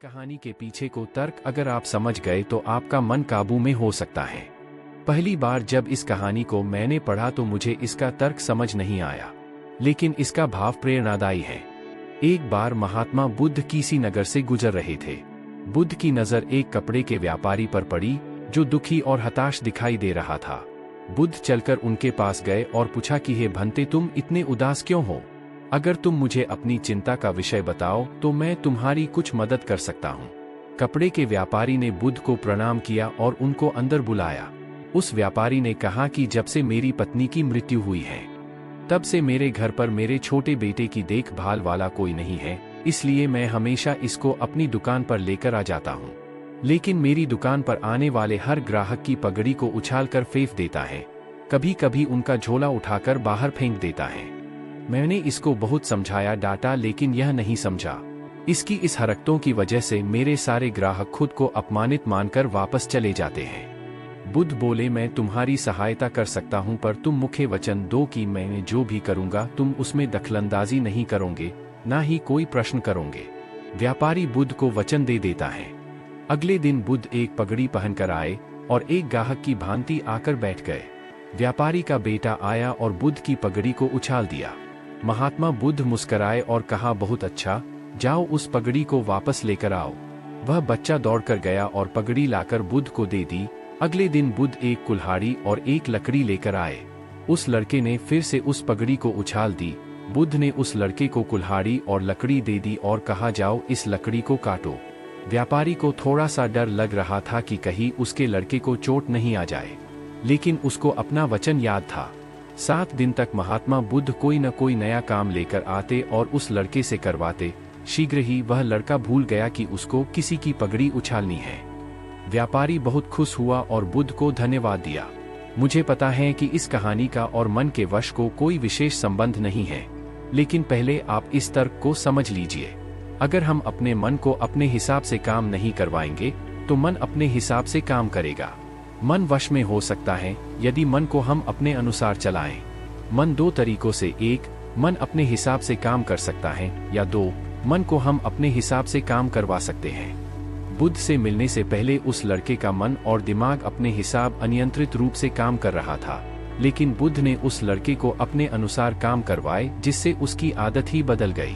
कहानी के पीछे को तर्क अगर आप समझ गए तो आपका मन काबू में हो सकता है। पहली बार जब इस कहानी को मैंने पढ़ा तो मुझे इसका तर्क समझ नहीं आया, लेकिन इसका भाव प्रेरणादायी है। एक बार महात्मा बुद्ध किसी नगर से गुजर रहे थे। बुद्ध की नजर एक कपड़े के व्यापारी पर पड़ी जो दुखी और हताश दिखाई दे रहा था। बुद्ध चलकर उनके पास गए और पूछा कि हे भंते, तुम इतने उदास क्यों हो? अगर तुम मुझे अपनी चिंता का विषय बताओ तो मैं तुम्हारी कुछ मदद कर सकता हूँ। कपड़े के व्यापारी ने बुद्ध को प्रणाम किया और उनको अंदर बुलाया। उस व्यापारी ने कहा कि जब से मेरी पत्नी की मृत्यु हुई है, तब से मेरे घर पर मेरे छोटे बेटे की देखभाल वाला कोई नहीं है, इसलिए मैं हमेशा इसको अपनी दुकान पर लेकर आ जाता हूँ। लेकिन मेरी दुकान पर आने वाले हर ग्राहक की पगड़ी को उछालकर फेंक देता है, कभी कभी उनका झोला उठाकर बाहर फेंक देता है। मैंने इसको बहुत समझाया, डांटा, लेकिन यह नहीं समझा। इसकी इस हरकतों की वजह से मेरे सारे ग्राहक खुद को अपमानित मानकर वापस चले जाते हैं। बुद्ध बोले, मैं तुम्हारी सहायता कर सकता हूं, पर तुम मुझे वचन दो कि मैं जो भी करूंगा तुम उसमें दखलंदाजी नहीं करोगे, ना ही कोई प्रश्न करोगे। व्यापारी बुद्ध को वचन दे देता है। अगले दिन बुद्ध एक पगड़ी पहनकर आए और एक ग्राहक की भांति आकर बैठ गए। व्यापारी का बेटा आया और बुद्ध की पगड़ी को उछाल दिया। महात्मा बुद्ध मुस्कराए और कहा, बहुत अच्छा, जाओ उस पगड़ी को वापस लेकर आओ। वह बच्चा दौड़कर गया और पगड़ी लाकर बुद्ध को दे दी। अगले दिन बुद्ध एक कुल्हाड़ी और एक लकड़ी लेकर आए। उस लड़के ने फिर से उस पगड़ी को उछाल दी। बुद्ध ने उस लड़के को कुल्हाड़ी और लकड़ी दे दी और कहा, जाओ इस लकड़ी को काटो। व्यापारी को थोड़ा सा डर लग रहा था कि कहीं उसके लड़के को चोट नहीं आ जाए, लेकिन उसको अपना वचन याद था। 7 दिन तक महात्मा बुद्ध कोई न कोई नया काम लेकर आते और उस लड़के से करवाते। शीघ्र ही वह लड़का भूल गया कि उसको किसी की पगड़ी उछालनी है। व्यापारी बहुत खुश हुआ और बुद्ध को धन्यवाद दिया। मुझे पता है कि इस कहानी का और मन के वश को कोई विशेष संबंध नहीं है, लेकिन पहले आप इस तर्क को समझ लीजिए। अगर हम अपने मन को अपने हिसाब से काम नहीं करवाएंगे तो मन अपने हिसाब से काम करेगा। मन वश में हो सकता है यदि मन को हम अपने अनुसार चलाएं। मन 2 तरीकों से, 1, मन अपने हिसाब से काम कर सकता है, या 2, मन को हम अपने हिसाब से काम करवा सकते हैं। बुद्ध से मिलने से पहले उस लड़के का मन और दिमाग अपने हिसाब अनियंत्रित रूप से काम कर रहा था, लेकिन बुद्ध ने उस लड़के को अपने अनुसार काम करवाए, जिससे उसकी आदत ही बदल गई।